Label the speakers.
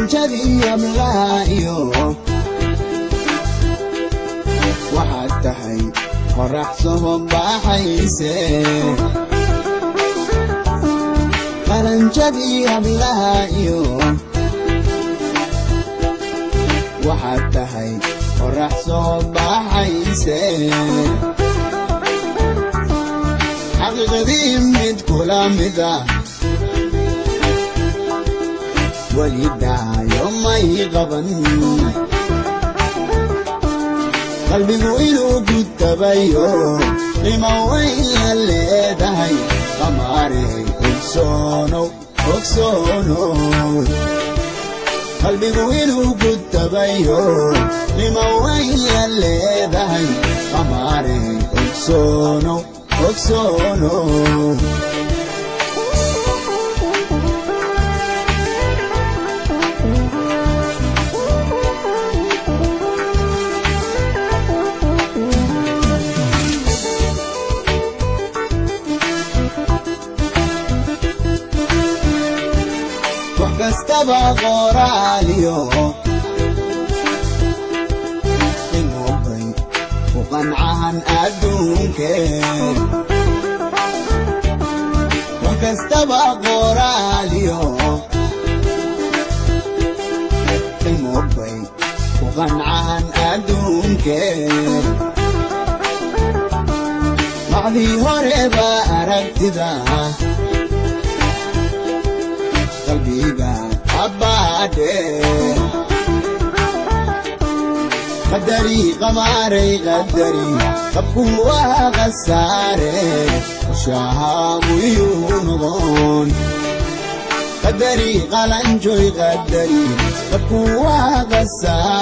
Speaker 1: qalanjadii amlaayo waxaad tahay qorax soo baxayse qalanjadii amlaayo waxaad tahay qorax soo baxayse xaqiiqadii mid kula mida walidaayo may qaban qalbigu inuu gutabayo qiimo weyn la leedahay qamaarey ogsoonow qalbigu inuu gutabayo qiimo weyn la leedahay qamaarey ogsoonow kastaba qoraaliyo inubay ku qancahan adduunkeen wax kastaba qoraaliyo inubay ku qancahan adduunkeen macdii horeba aragtida qalbiga abbaade qadari qamaarey qadari qabku waa khasaare shaabu yunogon qadari qalanjoy qadari qabku waa khasaare